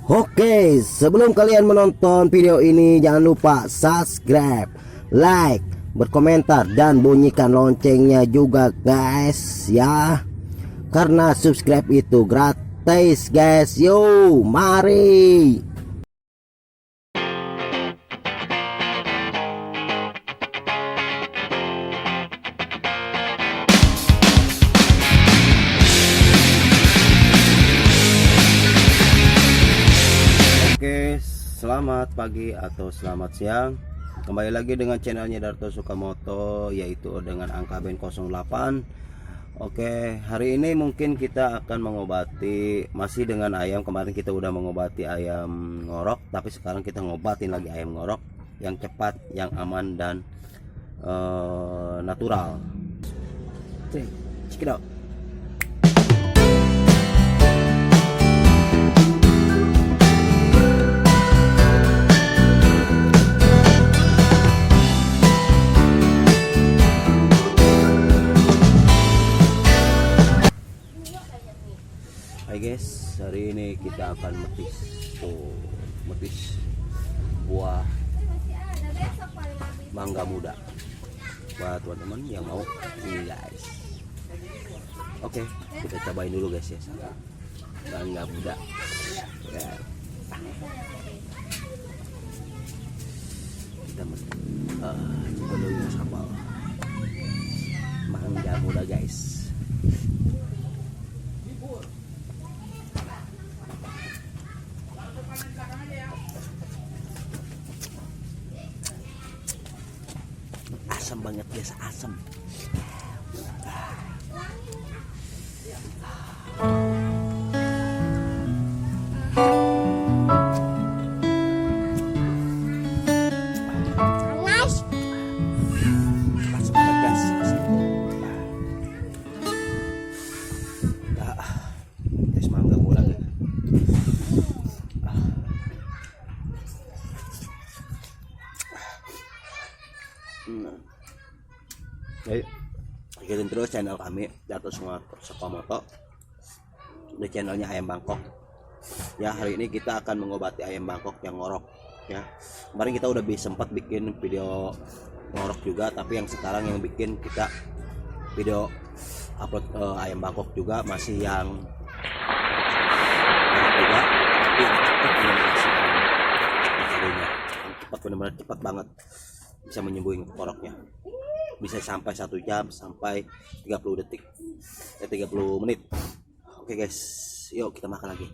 Oke, sebelum kalian menonton video ini jangan lupa subscribe, like, berkomentar dan bunyikan loncengnya juga guys ya. Karena subscribe itu gratis guys. Yo, mari. Oke, selamat pagi atau selamat siang. Kembali lagi dengan channelnya Darto Sukamoto, yaitu dengan angka BEN 08. Oke, hari ini mungkin kita akan mengobati masih dengan ayam. Kemarin kita udah mengobati ayam ngorok, tapi sekarang kita ngobatin lagi ayam ngorok yang cepat, yang aman dan natural. Check it out. Hai guys, hari ini kita akan metis buah mangga muda buat teman-teman yang mau ini guys. Oke, kita cobain dulu guys ya, mangga muda ya. Kita coba dulu sambal mangga muda guys. Asam banget guys, asam. Panas banget guys, asam. Guys, mangga muda guys. Ayo, ikutin terus channel kami Darto Sukamoto di channelnya Ayam Bangkok ya. Hari ini kita akan mengobati ayam Bangkok yang ngorok ya. Kemarin kita udah sempat bikin video ngorok juga, tapi yang sekarang yang bikin kita video upload ayam Bangkok juga masih yang ngorok juga, tapi cepat, benar-benar cepat banget bisa menyembuhin ngoroknya. Bisa sampai 1 jam sampai 30 detik 30 menit. Oke guys, yuk kita makan lagi.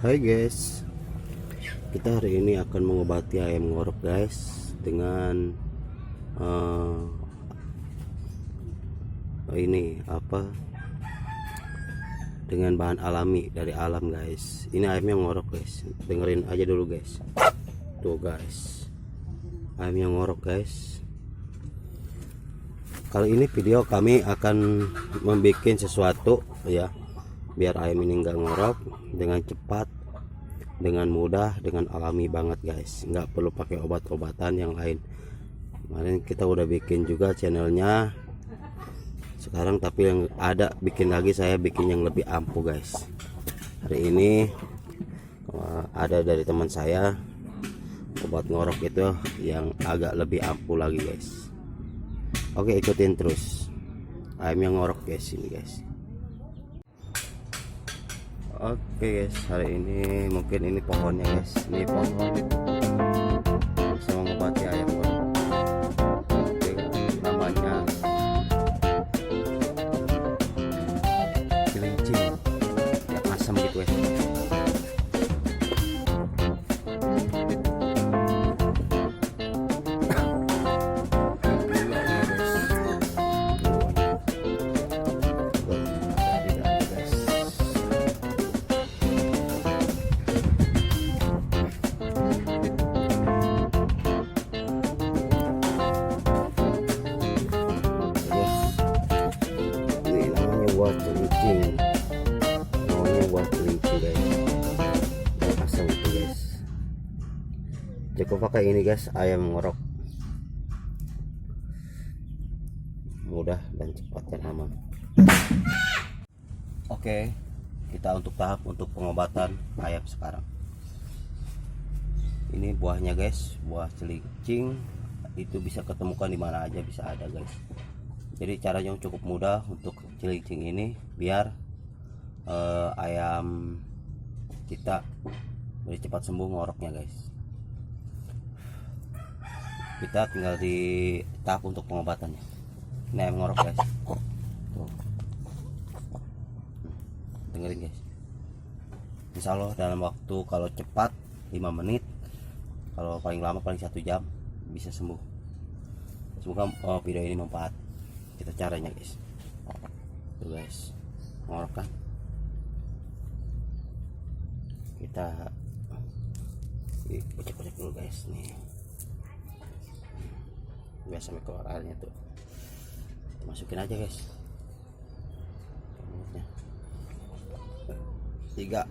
Hai guys, kita hari ini akan mengobati ayam ngorok guys dengan dengan bahan alami dari alam guys. Ini ayamnya ngorok guys, dengerin aja dulu guys. Tuh guys, ayamnya ngorok guys. Kali ini video kami akan membuat sesuatu ya, biar ayam ini nggak ngorok dengan cepat, dengan mudah, dengan alami banget guys. Nggak perlu pakai obat-obatan yang lain. Kemarin kita udah bikin juga channelnya sekarang, tapi yang ada bikin lagi, saya bikin yang lebih ampuh guys. Hari ini ada dari teman saya obat ngorok itu yang agak lebih ampuh lagi guys. Oke, ikutin terus ayam yang ngorok guys ini guys. Oke guys, hari ini mungkin ini pohonnya guys. Ini pohon bisa mengobati ayam ngorok. Oke, namanya cilincing, ya, asam gitu guys. buat celincing, maunya buat celincing guys, dan asam itu guys. Cukup pakai ini guys, ayam ngorok, mudah dan cepat dan aman. Oke, kita untuk tahap untuk pengobatan ayam sekarang. Ini buahnya guys, buah celincing itu bisa ketemukan di mana aja, bisa ada guys. Jadi caranya cukup mudah untuk celincing ini biar ayam kita lebih cepat sembuh ngoroknya guys. Kita tinggal di tahap untuk pengobatannya. Ini ayam ngorok guys. Tuh. Dengerin guys. Insya Allah dalam waktu kalau cepat 5 menit, kalau paling lama paling 1 jam bisa sembuh. Semoga video ini bermanfaat. Kita caranya guys. Tuh guys, ngorok kan. Kita kocek-kocek dulu guys nih. Biar sampai keluar airnya tuh. Masukin aja guys. 3,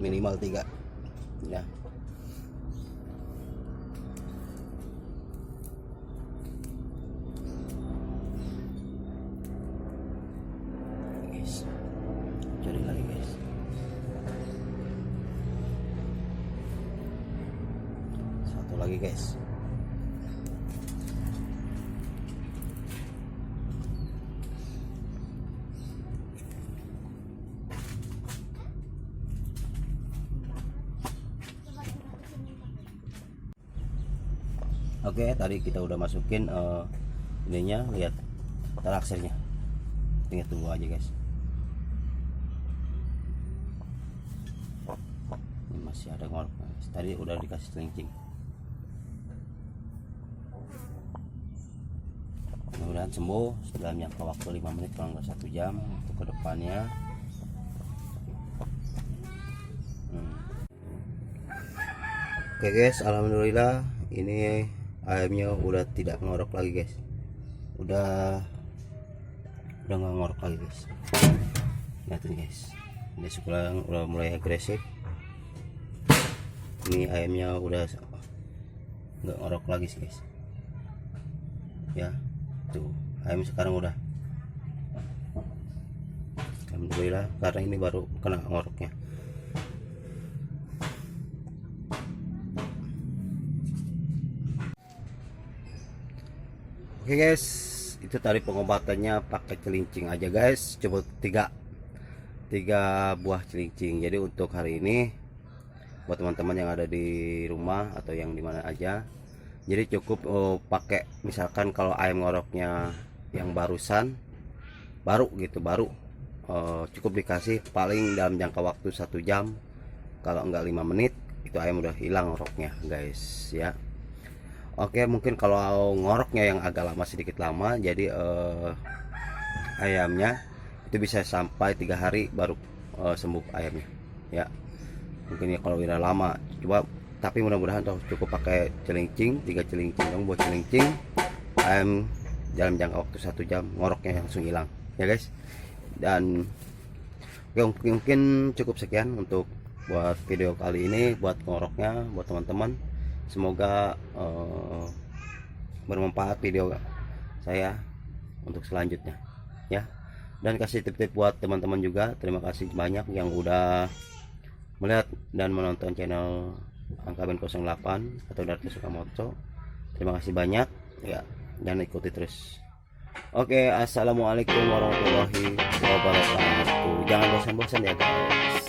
minimal 3 ya. Cari lagi guys. Satu lagi guys. Oke, tadi kita udah masukin ininya, lihat teraksirnya. Tinggal tunggu aja guys. Masih ada ngorok, tadi udah dikasih celincing. Mudah-mudahan sembuh dalam jangka waktu 5 menit kalau nggak 1 jam untuk kedepannya. Oke guys, alhamdulillah ini ayamnya udah tidak ngorok lagi guys. Udah nggak ngorok lagi guys. Lihatin guys, ini sekarang udah mulai agresif. Ini ayamnya udah nggak ngorok lagi sih guys ya. Tuh ayam sekarang udah, alhamdulillah, karena ini baru kena ngoroknya. Oke guys, itu tadi pengobatannya pakai celincing aja guys. Coba 3 buah celincing. Jadi untuk hari ini buat teman-teman yang ada di rumah atau yang dimana aja, jadi cukup pakai, misalkan kalau ayam ngoroknya yang baru cukup dikasih paling dalam jangka waktu 1 jam, kalau enggak 5 menit itu ayam udah hilang ngoroknya guys ya. Oke, mungkin kalau ngoroknya yang agak lama, sedikit lama, jadi ayamnya itu bisa sampai 3 hari baru sembuh ayamnya ya. Mungkin ya kalau udah lama, coba, tapi mudah-mudahan cukup pakai celincing, 3 celincing dong buat celincing, ayam dalam jangka waktu 1 jam ngoroknya langsung hilang ya guys. Dan mungkin cukup sekian untuk buat video kali ini buat ngoroknya buat teman-teman. Semoga bermanfaat video saya untuk selanjutnya ya. Dan kasih tip-tip buat teman-teman juga. Terima kasih banyak yang udah melihat dan menonton channel Angkaben 08 atau Darto Sukamoto. Terima kasih banyak ya, dan ikuti terus. Oke, assalamualaikum warahmatullahi wabarakatuh. Jangan bosan-bosan ya guys.